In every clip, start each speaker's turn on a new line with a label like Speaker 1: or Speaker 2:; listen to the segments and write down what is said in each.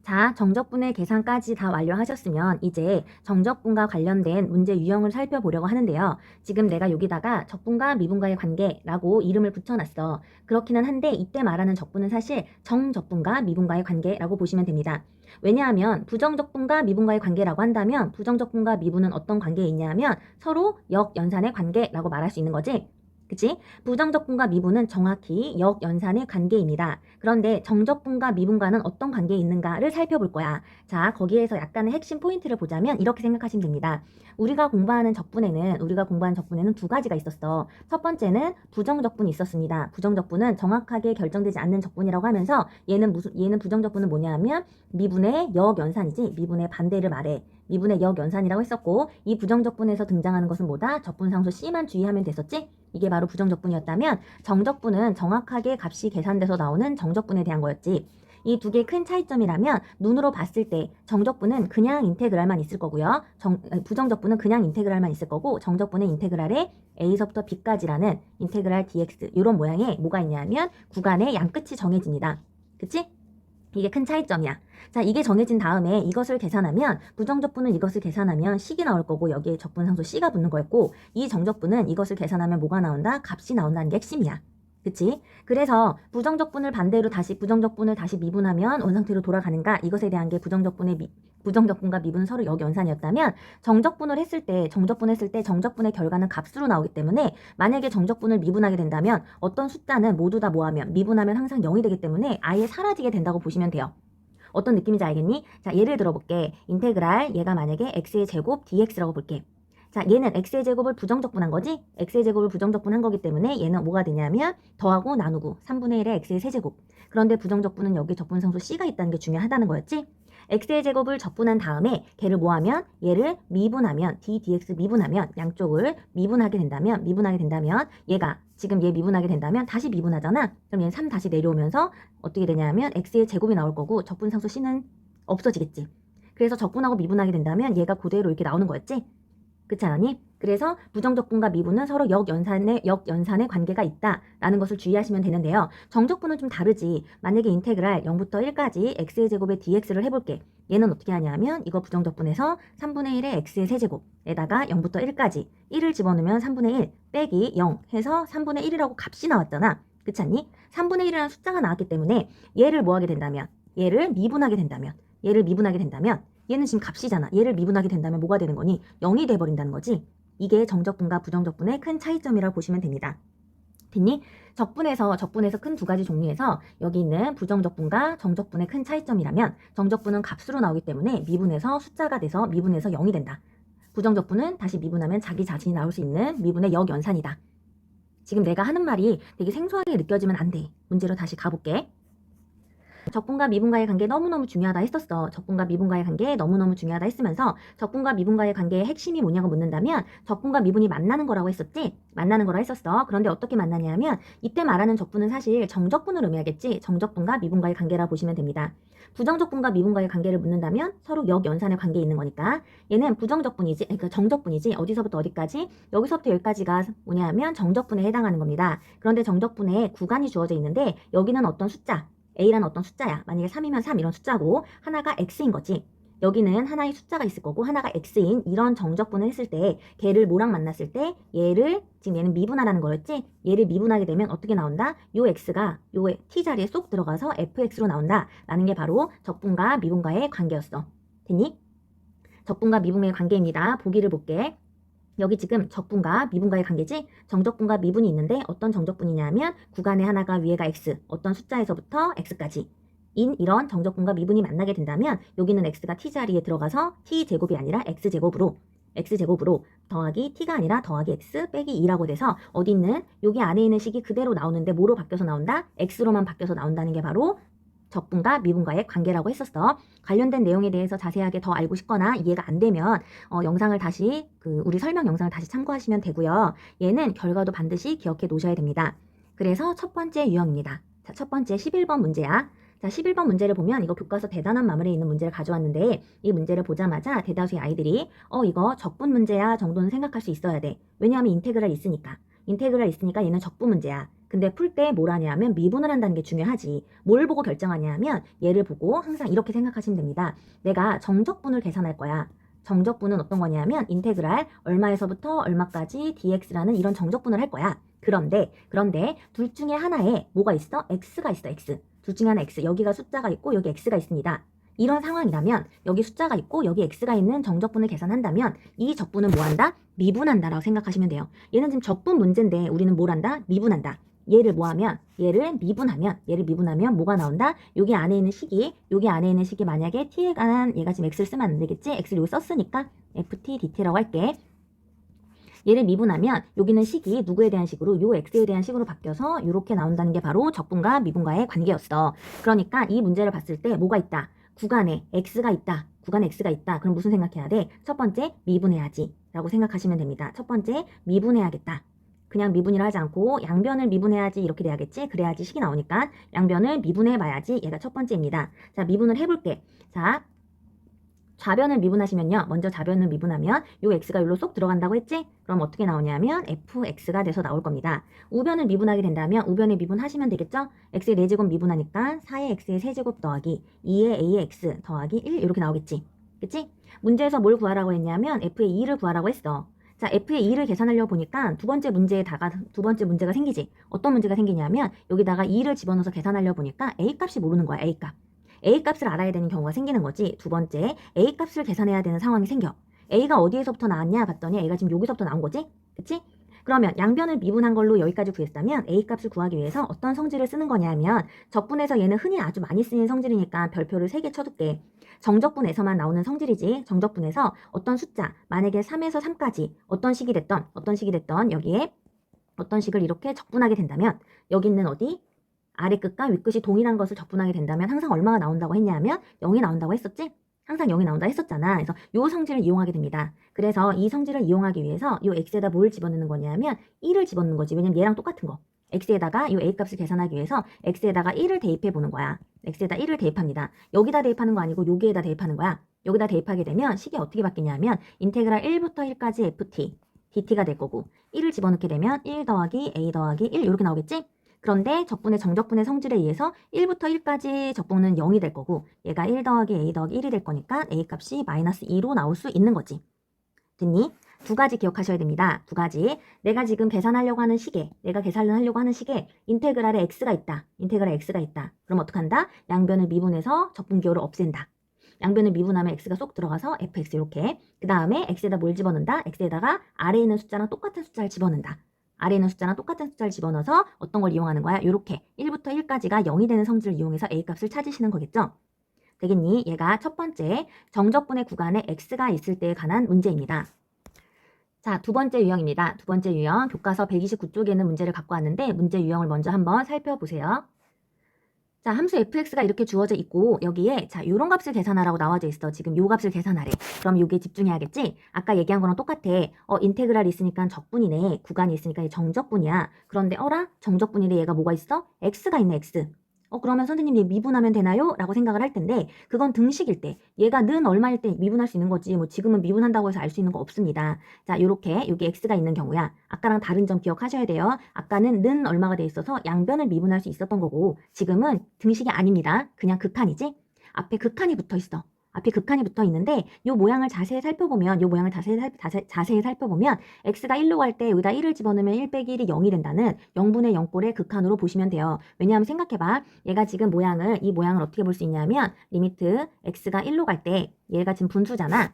Speaker 1: 자, 정적분의 계산까지 다 완료하셨으면 이제 정적분과 관련된 문제 유형을 살펴보려고 하는데요. 지금 내가 여기다가 적분과 미분과의 관계라고 이름을 붙여놨어. 그렇기는 한데 이때 말하는 적분은 사실 정적분과 미분과의 관계라고 보시면 됩니다. 왜냐하면 부정적분과 미분과의 관계라고 한다면 부정적분과 미분은 어떤 관계에 있냐 하면 서로 역연산의 관계라고 말할 수 있는 거지. 그치? 부정적분과 미분은 정확히 역연산의 관계입니다. 그런데 정적분과 미분과는 어떤 관계에 있는가를 살펴볼 거야. 자, 거기에서 약간의 핵심 포인트를 보자면 이렇게 생각하시면 됩니다. 우리가 공부하는 적분에는 두 가지가 있었어. 첫 번째는 부정적분이 있었습니다. 부정적분은 정확하게 결정되지 않는 적분이라고 하면서 얘는 부정적분은 뭐냐 하면 미분의 역연산이지. 미분의 반대를 말해. 미분의 역연산이라고 했었고 이 부정적분에서 등장하는 것은 뭐다? 적분상수 C만 주의하면 됐었지? 이게 바로 부정적분이었다면 정적분은 정확하게 값이 계산돼서 나오는 정적분에 대한 거였지. 이 두 개의 큰 차이점이라면 눈으로 봤을 때 정적분은 그냥 인테그랄만 있을 거고요. 부정적분은 그냥 인테그랄만 있을 거고 정적분은 인테그랄에 a서부터 b까지라는 인테그랄 dx 이런 모양의 뭐가 있냐면 구간의 양끝이 정해집니다. 그치? 이게 큰 차이점이야. 자, 이게 정해진 다음에 이것을 계산하면 부정적분은 이것을 계산하면 식이 나올 거고 여기에 적분상수 C가 붙는 거였고 이 정적분은 이것을 계산하면 뭐가 나온다? 값이 나온다는 게 핵심이야. 그치? 그래서 부정적분을 다시 미분하면 원상태로 돌아가는가? 이것에 대한 게 부정적분과 미분은 서로 역연산이었다면 정적분을 했을 때 정적분의 결과는 값으로 나오기 때문에 만약에 정적분을 미분하게 된다면 어떤 숫자는 모두 다 모하면 미분하면 항상 0이 되기 때문에 아예 사라지게 된다고 보시면 돼요. 어떤 느낌인지 알겠니? 자, 예를 들어볼게. 인테그랄 얘가 만약에 x의 제곱 dx라고 볼게. 자, 얘는 x의 제곱을 부정적분한 거지? x의 제곱을 부정적분한 거기 때문에 얘는 뭐가 되냐면 더하고 나누고 3분의 1의 x의 세제곱. 그런데 부정적분은 여기 적분상수 C가 있다는 게 중요하다는 거였지? x의 제곱을 적분한 다음에 걔를 뭐하면 얘를 미분하면 ddx 미분하면 양쪽을 미분하게 된다면 얘가 지금 얘 미분하게 된다면 다시 미분하잖아. 그럼 얘는 3 다시 내려오면서 어떻게 되냐면 x의 제곱이 나올 거고 적분상수 C는 없어지겠지. 그래서 적분하고 미분하게 된다면 얘가 그대로 이렇게 나오는 거였지. 그렇지 않니? 그래서 부정적분과 미분은 서로 역연산의 관계가 있다라는 것을 주의하시면 되는데요. 정적분은 좀 다르지. 만약에 인테그랄 0부터 1까지 x의 제곱에 dx를 해볼게. 얘는 어떻게 하냐면 이거 부정적분에서 3분의 1의 x의 세제곱에다가 0부터 1까지 1을 집어넣으면 3분의 1 빼기 0 해서 3분의 1이라고 값이 나왔잖아. 그렇지 않니? 3분의 1이라는 숫자가 나왔기 때문에 얘를 미분하게 된다면 얘는 지금 값이잖아. 얘를 미분하게 된다면 뭐가 되는 거니? 0이 돼버린다는 거지. 이게 정적분과 부정적분의 큰 차이점이라고 보시면 됩니다. 됐니? 적분에서 큰 두 가지 종류에서 여기 있는 부정적분과 정적분의 큰 차이점이라면 정적분은 값으로 나오기 때문에 미분해서 숫자가 돼서 미분해서 0이 된다. 부정적분은 다시 미분하면 자기 자신이 나올 수 있는 미분의 역연산이다. 지금 내가 하는 말이 되게 생소하게 느껴지면 안 돼. 문제로 다시 가볼게. 적분과 미분과의 관계 너무너무 중요하다 했었어. 적분과 미분과의 관계 너무너무 중요하다 했으면서 적분과 미분과의 관계의 핵심이 뭐냐고 묻는다면 적분과 미분이 만나는 거라고 했었지? 만나는 거라 했었어. 그런데 어떻게 만나냐면 이때 말하는 적분은 사실 정적분을 의미하겠지. 정적분과 미분과의 관계라 보시면 됩니다. 부정적분과 미분과의 관계를 묻는다면 서로 역연산의 관계에 있는 거니까 얘는 그러니까 정적분이지. 어디서부터 어디까지? 여기서부터 여기까지가 뭐냐 하면 정적분에 해당하는 겁니다. 그런데 정적분에 구간이 주어져 있는데 여기는 어떤 숫자 a라는 어떤 숫자야. 만약에 3이면 3 이런 숫자고 하나가 x인 거지. 여기는 하나의 숫자가 있을 거고 하나가 x인 이런 정적분을 했을 때 걔를 뭐랑 만났을 때 지금 얘는 미분하라는 거였지? 얘를 미분하게 되면 어떻게 나온다? 요 x가 요 t 자리에 쏙 들어가서 fx로 나온다. 라는 게 바로 적분과 미분과의 관계였어. 됐니? 적분과 미분의 관계입니다. 보기를 볼게. 여기 지금 적분과 미분과의 관계지? 정적분과 미분이 있는데 어떤 정적분이냐면 구간에 하나가 위에가 x, 어떤 숫자에서부터 x까지 인 이런 정적분과 미분이 만나게 된다면 여기는 x가 t자리에 들어가서 t제곱이 아니라 x제곱으로 더하기 t가 아니라 더하기 x 빼기 2라고 돼서 어디 있는 여기 안에 있는 식이 그대로 나오는데 뭐로 바뀌어서 나온다? x로만 바뀌어서 나온다는 게 바로 적분과 미분과의 관계라고 했었어. 관련된 내용에 대해서 자세하게 더 알고 싶거나 이해가 안 되면 우리 설명 영상을 다시 참고하시면 되고요. 얘는 결과도 반드시 기억해 놓으셔야 됩니다. 그래서 첫 번째 유형입니다. 자, 첫 번째 11번 문제야. 자, 11번 문제를 보면 이거 교과서 대단한 마무리에 있는 문제를 가져왔는데 이 문제를 보자마자 대다수의 아이들이 이거 적분 문제야 정도는 생각할 수 있어야 돼. 왜냐하면 인테그랄 있으니까 얘는 적분 문제야. 근데 풀 때 뭘 하냐면 미분을 한다는 게 중요하지. 뭘 보고 결정하냐면 얘를 보고 항상 이렇게 생각하시면 됩니다. 내가 정적분을 계산할 거야. 정적분은 어떤 거냐면 인테그랄 얼마에서부터 얼마까지 dx라는 이런 정적분을 할 거야. 그런데 둘 중에 하나에 뭐가 있어? x가 있어, x. 둘 중에 하나 x. 여기가 숫자가 있고 여기 x가 있습니다. 이런 상황이라면 여기 숫자가 있고 여기 x가 있는 정적분을 계산한다면 이 적분은 뭐 한다? 미분한다라고 생각하시면 돼요. 얘는 지금 적분 문제인데 우리는 뭘 한다? 미분한다. 얘를 뭐하면? 얘를 미분하면 뭐가 나온다? 여기 안에 있는 식이 만약에 t에 관한 얘가 지금 x를 쓰면 안 되겠지? x를 여기 썼으니까 ft dt라고 할게. 얘를 미분하면 여기는 식이 누구에 대한 식으로 요 x에 대한 식으로 바뀌어서 이렇게 나온다는 게 바로 적분과 미분과의 관계였어. 그러니까 이 문제를 봤을 때 뭐가 있다? 구간에 x가 있다. 그럼 무슨 생각해야 돼? 첫 번째 미분해야지 라고 생각하시면 됩니다. 첫 번째 미분해야겠다. 그냥 미분이라 하지 않고 양변을 미분해야지 이렇게 돼야겠지? 그래야지 식이 나오니까 양변을 미분해 봐야지 얘가 첫 번째입니다. 자, 미분을 해볼게. 자, 좌변을 미분하시면요. 먼저 좌변을 미분하면 요 x가 여기로 쏙 들어간다고 했지? 그럼 어떻게 나오냐면 fx가 돼서 나올 겁니다. 우변을 미분하게 된다면 우변에 미분하시면 되겠죠? x의 4제곱 미분하니까 4의 x의 세제곱 더하기 2의 a의 x 더하기 1 이렇게 나오겠지? 그치? 문제에서 뭘 구하라고 했냐면 f의 2를 구하라고 했어. 자, f의 2를 계산하려고 보니까 두 번째 문제가 생기지. 어떤 문제가 생기냐면 여기다가 2를 집어넣어서 계산하려고 보니까 a 값이 모르는 거야, a 값. A 값을 알아야 되는 경우가 생기는 거지. 두 번째, A 값을 계산해야 되는 상황이 생겨. A가 어디에서부터 나왔냐 봤더니 A가 지금 여기서부터 나온 거지? 그치? 그러면 양변을 미분한 걸로 여기까지 구했다면 A 값을 구하기 위해서 어떤 성질을 쓰는 거냐면 적분에서 얘는 흔히 아주 많이 쓰이는 성질이니까 별표를 3개 쳐둘게. 정적분에서만 나오는 성질이지. 정적분에서 어떤 숫자, 만약에 3에서 3까지 어떤 식이 됐던 여기에 어떤 식을 이렇게 적분하게 된다면 여기 있는 어디? 아래 끝과 윗 끝이 동일한 것을 적분하게 된다면 항상 얼마가 나온다고 했냐면 0이 나온다고 했었지? 항상 0이 나온다 했었잖아. 그래서 요 성질을 이용하게 됩니다. 그래서 이 성질을 이용하기 위해서 요 x에다 뭘 집어넣는 거냐면 1을 집어넣는 거지. 왜냐면 얘랑 똑같은 거. x에다가 요 a 값을 계산하기 위해서 x에다가 1을 대입해 보는 거야. x에다 1을 대입합니다. 여기다 대입하는 거 아니고 여기에다 대입하는 거야. 여기다 대입하게 되면 식이 어떻게 바뀌냐면 인테그랄 1부터 1까지 ft dt가 될 거고 1을 집어넣게 되면 1 더하기 a 더하기 1 이렇게 나오겠지? 그런데 정적분의 성질에 의해서 1부터 1까지 적분은 0이 될 거고 얘가 1 더하기 a 더하기 1이 될 거니까 a 값이 마이너스 2로 나올 수 있는 거지. 됐니? 두 가지 기억하셔야 됩니다. 두 가지. 내가 계산하려고 하는 식에 인테그랄에 x가 있다. 그럼 어떡한다? 양변을 미분해서 적분기호를 없앤다. 양변을 미분하면 x가 쏙 들어가서 fx 이렇게. 그 다음에 x에다 뭘 집어넣는다? x에다가 아래에 있는 숫자랑 똑같은 숫자를 집어넣는다. 아래에 있는 숫자랑 똑같은 숫자를 집어넣어서 어떤 걸 이용하는 거야? 요렇게 1부터 1까지가 0이 되는 성질을 이용해서 A값을 찾으시는 거겠죠? 되겠니? 얘가 첫 번째 정적분의 구간에 X가 있을 때에 관한 문제입니다. 자, 두 번째 유형입니다. 두 번째 유형 교과서 129쪽에 있는 문제를 갖고 왔는데 문제 유형을 먼저 한번 살펴보세요. 자, 함수 fx가 이렇게 주어져 있고 여기에 자, 요런 값을 계산하라고 나와져 있어. 지금 요 값을 계산하래. 그럼 요게 집중해야겠지? 아까 얘기한 거랑 똑같아. 인테그랄이 있으니까 적분이네. 구간이 있으니까 정적분이야. 그런데 정적분인데 얘가 뭐가 있어? x가 있네, x. 그러면 선생님 얘 미분하면 되나요? 라고 생각을 할 텐데 그건 등식일 때 얘가 는 얼마일 때 미분할 수 있는 거지 뭐 지금은 미분한다고 해서 알 수 있는 거 없습니다. 자, 요렇게 여기 x가 있는 경우야. 아까랑 다른 점 기억하셔야 돼요. 아까는 는 얼마가 돼 있어서 양변을 미분할 수 있었던 거고 지금은 등식이 아닙니다. 그냥 극한이지? 앞에 극한이 붙어 있어. 앞에 극한이 붙어 있는데 요 모양을 자세히 살펴보면 x가 1로 갈 때 여기다 1을 집어넣으면 1 빼기 1이 0이 된다는 0분의 0꼴의 극한으로 보시면 돼요. 왜냐하면 생각해봐. 얘가 지금 이 모양을 어떻게 볼 수 있냐면 리미트 x가 1로 갈 때 얘가 지금 분수잖아.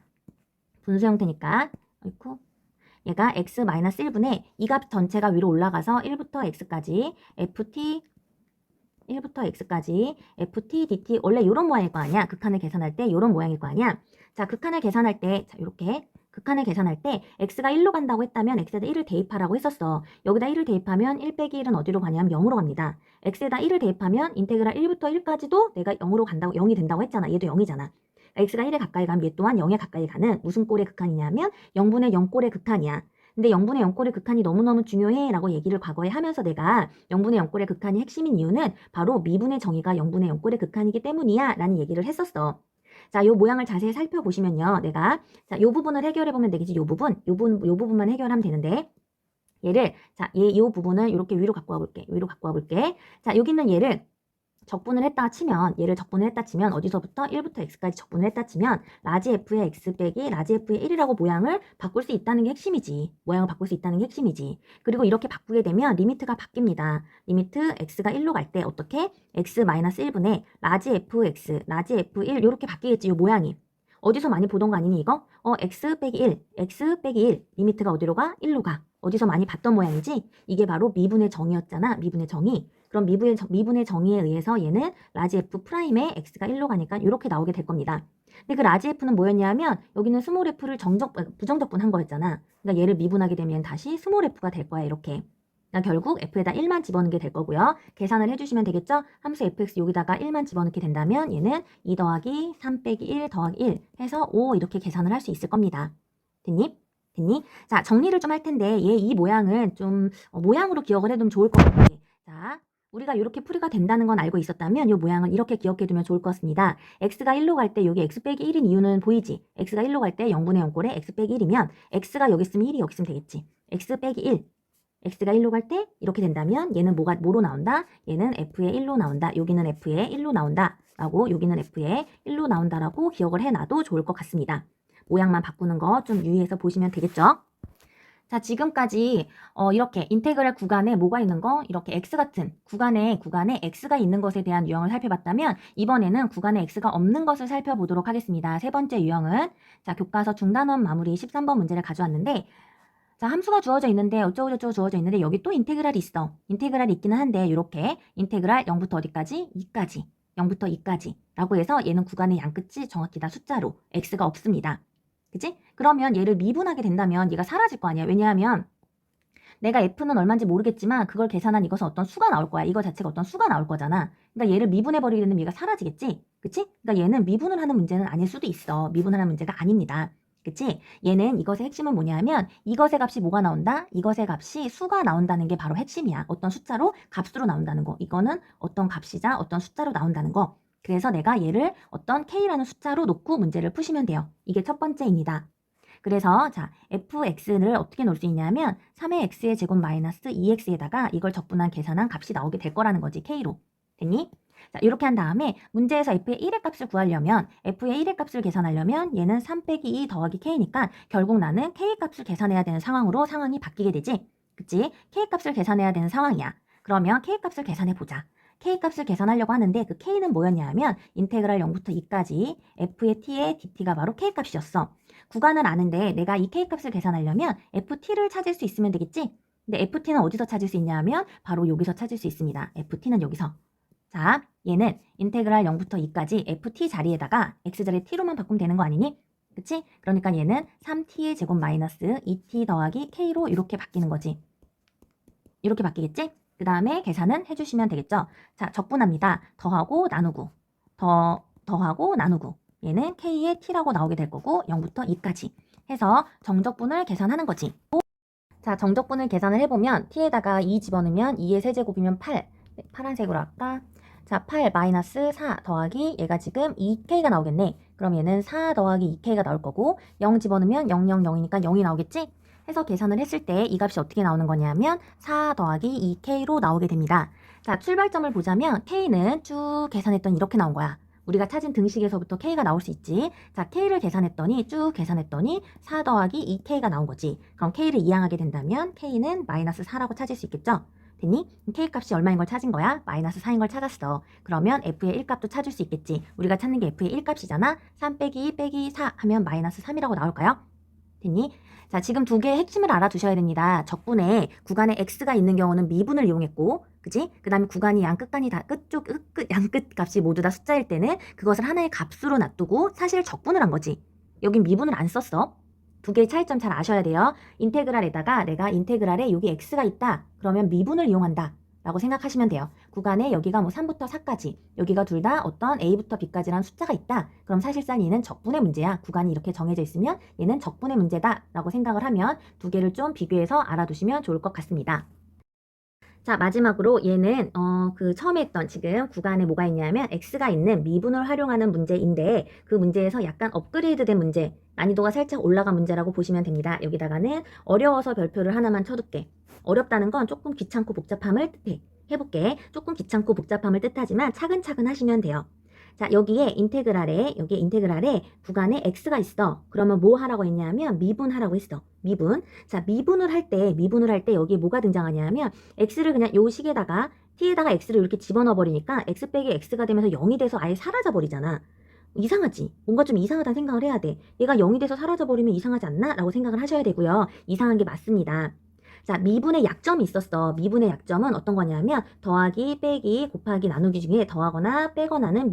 Speaker 1: 분수 형태니까 얘가 x-1분의 이 값 전체가 위로 올라가서 1부터 x까지 ft dt 원래 이런 모양일 거 아니야. 극한을 계산할 때 이런 모양일 거 아니야. 자, 극한을 계산할 때 x가 1로 간다고 했다면 x에다 1을 대입하라고 했었어. 여기다 1을 대입하면 1 빼기 1은 어디로 가냐면 0으로 갑니다. x에다 1을 대입하면 인테그랄 1부터 1까지도 내가 0이 된다고 했잖아. 얘도 0이잖아. x가 1에 가까이 가면 얘 또한 0에 가까이 가는 무슨 꼴의 극한이냐면 0분의 0꼴의 극한이야. 근데 0분의 0꼴의 극한이 너무너무 중요해 라고 얘기를 과거에 하면서 내가 0분의 0꼴의 극한이 핵심인 이유는 바로 미분의 정의가 0분의 0꼴의 극한이기 때문이야 라는 얘기를 했었어. 자, 요 모양을 자세히 살펴보시면요. 요 부분을 해결해보면 되겠지. 요 부분만 해결하면 되는데 얘를 자, 이 부분을 이렇게 위로 갖고 와볼게. 위로 갖고 와볼게. 자, 여기 있는 얘를 적분을 했다 치면 얘를 적분을 했다 치면 어디서부터 1부터 x까지 적분을 했다 치면 라지 f의 x 빼기 라지 f의 1이라고 모양을 바꿀 수 있다는 게 핵심이지. 모양을 바꿀 수 있다는 게 핵심이지. 그리고 이렇게 바꾸게 되면 리미트가 바뀝니다. 리미트 x가 1로 갈 때 어떻게? x-1분의 라지 fx, 라지 f1 이렇게 바뀌겠지. 이 모양이. 어디서 많이 보던 거 아니니 이거? x 빼기 1, x 빼기 1 리미트가 어디로 가? 1로 가. 어디서 많이 봤던 모양이지? 이게 바로 미분의 정의였잖아. 미분의 정의. 그럼 미분의 정의에 의해서 얘는 라지 f 프라임에 x가 1로 가니까 이렇게 나오게 될 겁니다. 근데 그 라지 f는 뭐였냐면 여기는 스몰 f를 부정적분한 거였잖아. 그러니까 얘를 미분하게 되면 다시 스몰 f가 될 거야. 이렇게. 그러니까 결국 f에다 1만 집어넣는 게 될 거고요. 계산을 해주시면 되겠죠? 함수 fx 여기다가 1만 집어넣게 된다면 얘는 2 더하기 3 빼기 1 더하기 1 해서 5 이렇게 계산을 할 수 있을 겁니다. 됐니? 됐니? 자, 정리를 좀 할 텐데 얘 이 모양은 좀 모양으로 기억을 해두면 좋을 것 같아. 자, 우리가 이렇게 풀이가 된다는 건 알고 있었다면 이 모양을 이렇게 기억해두면 좋을 것 같습니다. x가 1로 갈 때 여기 x 빼기 1인 이유는 보이지? x가 1로 갈 때 0분의 0꼴에 x 빼기 1이면 x가 여기 있으면 1이 여기 있으면 되겠지. x 빼기 1. x가 1로 갈 때 이렇게 된다면 얘는 뭐로 나온다? 얘는 f의 1로 나온다. 여기는 f의 1로 나온다. 라고 여기는 f의 1로 나온다라고 기억을 해놔도 좋을 것 같습니다. 모양만 바꾸는 거 좀 유의해서 보시면 되겠죠? 자, 지금까지 이렇게 인테그랄 구간에 뭐가 있는 거? 이렇게 x 같은 구간에 x가 있는 것에 대한 유형을 살펴봤다면 이번에는 구간에 x가 없는 것을 살펴보도록 하겠습니다. 세 번째 유형은 자, 교과서 중단원 마무리 13번 문제를 가져왔는데 자, 함수가 주어져 있는데 어쩌고저쩌고 주어져 있는데 여기 또 인테그랄이 있어. 인테그랄이 있기는 한데 이렇게 인테그랄 0부터 어디까지? 2까지. 0부터 2까지 라고 해서 얘는 구간의 양끝이 정확히 다 숫자로 x가 없습니다. 그치? 그러면 얘를 미분하게 된다면 얘가 사라질 거 아니야. 왜냐하면 내가 f는 얼마인지 모르겠지만 그걸 계산한 이것은 어떤 수가 나올 거야. 이거 자체가 어떤 수가 나올 거잖아. 그러니까 얘를 미분해버리게 되면 얘가 사라지겠지? 그치? 그러니까 얘는 미분을 하는 문제는 아닐 수도 있어. 미분하는 문제가 아닙니다. 그치? 얘는 이것의 핵심은 뭐냐면 이것의 값이 뭐가 나온다? 이것의 값이 수가 나온다는 게 바로 핵심이야. 어떤 숫자로 값으로 나온다는 거. 이거는 어떤 값이자 어떤 숫자로 나온다는 거. 그래서 내가 얘를 어떤 k라는 숫자로 놓고 문제를 푸시면 돼요. 이게 첫 번째입니다. 그래서 자 fx를 어떻게 놓을 수 있냐면 3의 x의 제곱 마이너스 2x에다가 이걸 적분한 계산한 값이 나오게 될 거라는 거지. k로. 됐니? 자, 이렇게 한 다음에 문제에서 f의 1의 값을 구하려면 f의 1의 값을 계산하려면 얘는 3 빼기 2 더하기 k니까 결국 나는 k 값을 계산해야 되는 상황으로 상황이 바뀌게 되지. 그치? k 값을 계산해야 되는 상황이야. 그러면 k 값을 계산해 보자. k 값을 계산하려고 하는데 그 k는 뭐였냐 하면 인테그랄 0부터 2까지 f의 t의 dt가 바로 k 값이었어. 구간을 아는데 내가 이 k 값을 계산하려면 ft를 찾을 수 있으면 되겠지? 근데 ft는 어디서 찾을 수 있냐 하면 바로 여기서 찾을 수 있습니다. ft는 여기서. 자, 얘는 인테그랄 0부터 2까지 ft 자리에다가 x자리 t로만 바꾸면 되는 거 아니니? 그치? 그러니까 얘는 3t의 제곱 마이너스 2t 더하기 k로 이렇게 바뀌는 거지. 이렇게 바뀌겠지? 그 다음에 계산은 해주시면 되겠죠? 자, 적분합니다. 더하고 나누고 더하고 나누고 얘는 k의 t라고 나오게 될 거고 0부터 2까지 해서 정적분을 계산하는 거지. 자, 정적분을 계산을 해보면 t에다가 2 집어넣으면 2의 세제곱이면 8 파란색으로 할까? 자, 8 마이너스 4 더하기 얘가 지금 2k가 나오겠네. 그럼 얘는 4 더하기 2k가 나올 거고 0 집어넣으면 0, 0, 0이니까 0이 나오겠지? 해서 계산을 했을 때 이 값이 어떻게 나오는 거냐면 4 더하기 2k로 나오게 됩니다. 자, 출발점을 보자면 k는 쭉 계산했더니 이렇게 나온 거야. 우리가 찾은 등식에서부터 k가 나올 수 있지. 자, k를 계산했더니 쭉 계산했더니 4 더하기 2k가 나온 거지. 그럼 k를 이항하게 된다면 k는 마이너스 4라고 찾을 수 있겠죠? 됐니? k 값이 얼마인 걸 찾은 거야? 마이너스 4인 걸 찾았어. 그러면 f의 1값도 찾을 수 있겠지. 우리가 찾는 게 f의 1값이잖아. 3 빼기 2 빼기 4 하면 마이너스 3이라고 나올까요? 됐니? 자, 지금 두 개의 핵심을 알아두셔야 됩니다. 적분에 구간에 x가 있는 경우는 미분을 이용했고, 그지? 그 다음에 구간이 양끝간이 다 양끝 값이 모두 다 숫자일 때는 그것을 하나의 값으로 놔두고 사실 적분을 한 거지. 여긴 미분을 안 썼어. 두 개의 차이점 잘 아셔야 돼요. 인테그랄에다가 내가 인테그랄에 여기 x가 있다. 그러면 미분을 이용한다. 라고 생각하시면 돼요. 구간에 여기가 뭐 3부터 4까지 여기가 둘 다 어떤 a부터 b까지라는 숫자가 있다. 그럼 사실상 얘는 적분의 문제야. 구간이 이렇게 정해져 있으면 얘는 적분의 문제다 라고 생각을 하면 두 개를 좀 비교해서 알아두시면 좋을 것 같습니다. 자, 마지막으로 얘는 그 처음에 했던 지금 구간에 뭐가 있냐면 x가 있는 미분을 활용하는 문제인데 그 문제에서 약간 업그레이드된 문제, 난이도가 살짝 올라간 문제라고 보시면 됩니다. 여기다가는 어려워서 별표를 하나만 쳐둘게. 어렵다는 건 조금 귀찮고 복잡함을 뜻해. 해볼게. 조금 귀찮고 복잡함을 뜻하지만 차근차근 하시면 돼요. 자, 여기에 인테그랄에 구간에 x가 있어. 그러면 뭐 하라고 했냐면 미분하라고 했어. 미분. 자, 미분을 할 때 여기에 뭐가 등장하냐면 x를 그냥 요 식에다가 t에다가 x를 이렇게 집어넣어 버리니까 x 빼기 x가 되면서 0이 돼서 아예 사라져 버리잖아. 이상하지? 뭔가 좀 이상하다는 생각을 해야 돼. 얘가 0이 돼서 사라져 버리면 이상하지 않나? 라고 생각을 하셔야 되고요. 이상한 게 맞습니다. 자, 미분의 약점이 있었어. 미분의 약점은 어떤 거냐면 더하기, 빼기, 곱하기, 나누기 중에 더하거나 빼거나는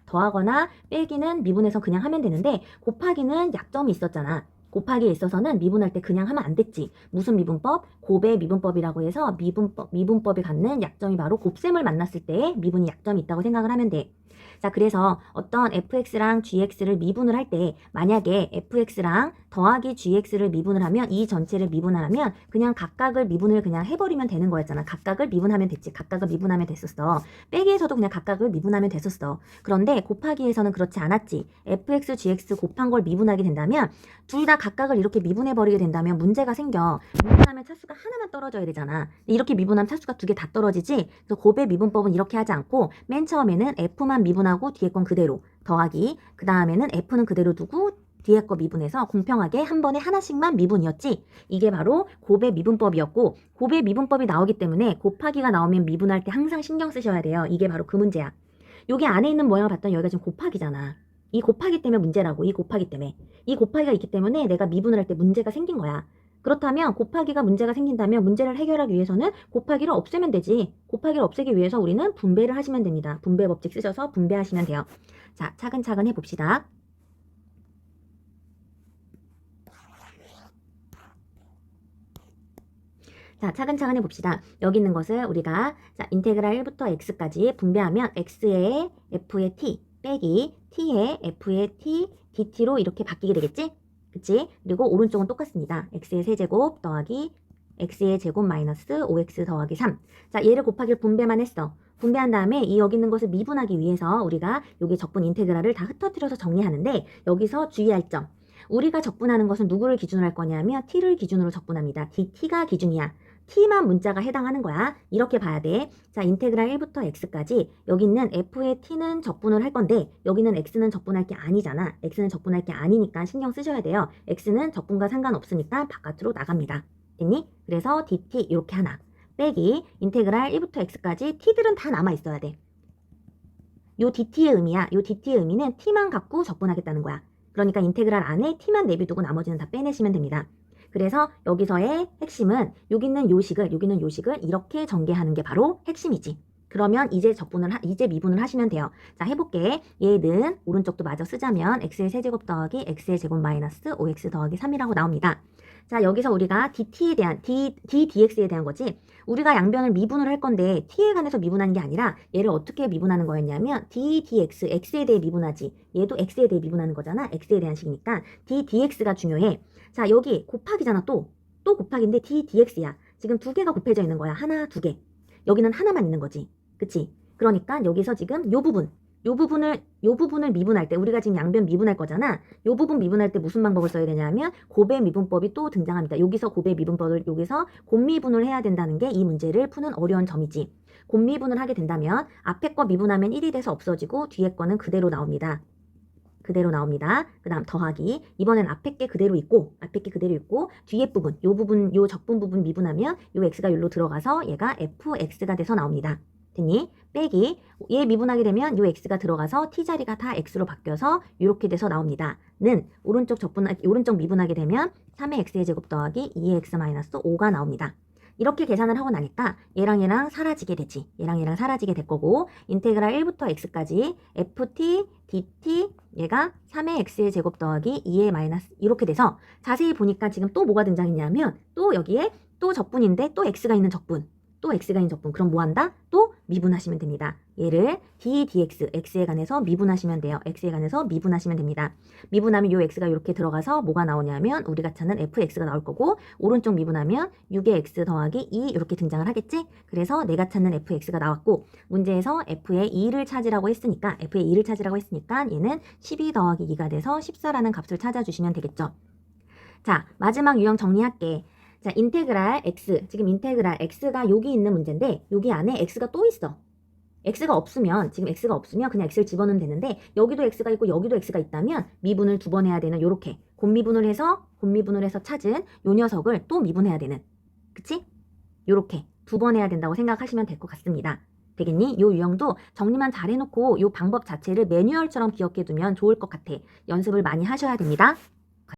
Speaker 1: 더하거나 빼기는 미분해서 그냥 하면 되는데 곱하기는 약점이 있었잖아. 곱하기에 있어서는 미분할 때 그냥 하면 안 됐지. 무슨 미분법? 곱의 미분법이라고 해서 미분법이 갖는 약점이 바로 곱셈을 만났을 때 미분이 약점이 있다고 생각을 하면 돼. 자, 그래서 어떤 fx랑 gx를 미분을 할 때 만약에 fx랑 더하기 gx를 미분을 하면 이 전체를 미분을 하면 그냥 각각을 미분을 그냥 해버리면 되는 거였잖아. 각각을 미분하면 됐지. 각각을 미분하면 됐었어. 빼기에서도 그냥 각각을 미분하면 됐었어. 그런데 곱하기에서는 그렇지 않았지. fx, gx 곱한 걸 미분하게 된다면 둘 다 각각을 이렇게 미분해버리게 된다면 문제가 생겨. 미분하면 차수가 하나만 떨어져야 되잖아. 이렇게 미분하면 차수가 두 개 다 떨어지지. 그래서 곱의 미분법은 이렇게 하지 않고 맨 처음에는 f만 미분하고 뒤에 건 그대로 더하기, 그 다음에는 f는 그대로 두고 뒤에 거 미분해서 공평하게 한 번에 하나씩만 미분이었지. 이게 바로 곱의 미분법이었고 곱의 미분법이 나오기 때문에 곱하기가 나오면 미분할 때 항상 신경 쓰셔야 돼요. 이게 바로 그 문제야. 여기 안에 있는 모양을 봤더니 여기가 지금 곱하기잖아. 이 곱하기 때문에 문제라고. 이 곱하기 때문에. 이 곱하기가 있기 때문에 내가 미분을 할 때 문제가 생긴 거야. 그렇다면 곱하기가 문제가 생긴다면 문제를 해결하기 위해서는 곱하기를 없애면 되지. 곱하기를 없애기 위해서 우리는 분배를 하시면 됩니다. 분배 법칙 쓰셔서 분배하시면 돼요. 자, 차근차근 해봅시다. 자, 차근차근 해봅시다. 여기 있는 것을 우리가 자, 인테그랄 1부터 x까지 분배하면 x의 f의 t 빼기 t의 f의 t dt로 이렇게 바뀌게 되겠지? 그치? 그리고 오른쪽은 똑같습니다. x의 세제곱 더하기 x의 제곱 마이너스 5x 더하기 3. 자, 얘를 곱하기를 분배만 했어. 분배한 다음에 이 여기 있는 것을 미분하기 위해서 우리가 여기 적분 인테그랄을 다 흩어뜨려서 정리하는데 여기서 주의할 점. 우리가 적분하는 것은 누구를 기준으로 할 거냐면 t를 기준으로 적분합니다. dt가 기준이야. t만 문자가 해당하는 거야. 이렇게 봐야 돼. 자, 인테그랄 1부터 x까지 여기 있는 f의 t는 적분을 할 건데 여기는 x는 적분할 게 아니잖아. x는 적분할 게 아니니까 신경 쓰셔야 돼요. x는 적분과 상관없으니까 바깥으로 나갑니다. 됐니? 그래서 dt 이렇게 하나. 빼기 인테그랄 1부터 x까지 t들은 다 남아 있어야 돼. 요 dt의 의미야. 요 dt의 의미는 t만 갖고 적분하겠다는 거야. 그러니까 인테그랄 안에 t만 내비두고 나머지는 다 빼내시면 됩니다. 그래서 여기서의 핵심은 여기 있는 요식을 이렇게 전개하는 게 바로 핵심이지. 그러면 이제 미분을 하시면 돼요. 자, 해볼게. 얘는 오른쪽도 마저 쓰자면 x의 세제곱 더하기 x의 제곱 마이너스 5x 더하기 3이라고 나옵니다. 자, 여기서 우리가 dx에 대한 거지. 우리가 양변을 미분을 할 건데 t에 관해서 미분하는 게 아니라 얘를 어떻게 미분하는 거였냐면 dx, x에 대해 미분하지. 얘도 x에 대해 미분하는 거잖아. x에 대한 식이니까 dx가 중요해. 자, 여기 곱하기잖아. 또 곱하기인데 dx야. 지금 두 개가 곱해져 있는 거야. 하나, 두 개. 여기는 하나만 있는 거지. 그치? 그러니까 여기서 지금 요 부분을 미분할 때 우리가 지금 양변 미분할 거잖아. 요 부분 미분할 때 무슨 방법을 써야 되냐면 곱의 미분법이 또 등장합니다. 여기서 곱의 미분법을 여기서 곱미분을 해야 된다는 게 이 문제를 푸는 어려운 점이지. 곱미분을 하게 된다면 앞에 거 미분하면 1이 돼서 없어지고 뒤에 거는 그대로 나옵니다. 그 다음 더하기. 이번엔 앞에 게 그대로 있고 뒤에 부분, 요 적분 부분 미분하면 요 x가 여기로 들어가서 얘가 fx가 돼서 나옵니다. 됐니? 빼기. 얘 미분하게 되면 요 x가 들어가서 t 자리가 다 x로 바뀌어서 이렇게 돼서 나옵니다. 는 오른쪽 미분하게 되면 3의 x의 제곱 더하기 2의 x 마이너스 5가 나옵니다. 이렇게 계산을 하고 나니까 얘랑 사라지게 되지. 얘랑 사라지게 될 거고 인테그랄 1부터 x까지 ft, dt 얘가 3의 x의 제곱 더하기 2의 마이너스 이렇게 돼서 자세히 보니까 지금 또 뭐가 등장했냐면 또 여기에 또 적분인데 또 x가 있는 적분. 그럼 뭐 한다? 또 미분하시면 됩니다. 얘를 dx, x에 관해서 미분하시면 돼요. x에 관해서 미분하시면 됩니다. 미분하면 요 x가 이렇게 들어가서 뭐가 나오냐면 우리가 찾는 fx가 나올 거고 오른쪽 미분하면 6의 x 더하기 2 이렇게 등장을 하겠지? 그래서 내가 찾는 fx가 나왔고 문제에서 f의 2를 찾으라고 했으니까 얘는 12 더하기 2가 돼서 14라는 값을 찾아주시면 되겠죠. 자, 마지막 유형 정리할게. 자, 인테그랄 x. 지금 인테그랄 x가 여기 있는 문제인데 여기 안에 x가 또 있어. x가 없으면 지금 x가 없으면 그냥 x를 집어넣으면 되는데 여기도 x가 있고 여기도 x가 있다면 미분을 두 번 해야 되는 요렇게 곱미분을 해서 찾은 요 녀석을 또 미분해야 되는 그치? 요렇게 두 번 해야 된다고 생각하시면 될 것 같습니다. 되겠니? 요 유형도 정리만 잘 해놓고 요 방법 자체를 매뉴얼처럼 기억해 두면 좋을 것 같아. 연습을 많이 하셔야 됩니다.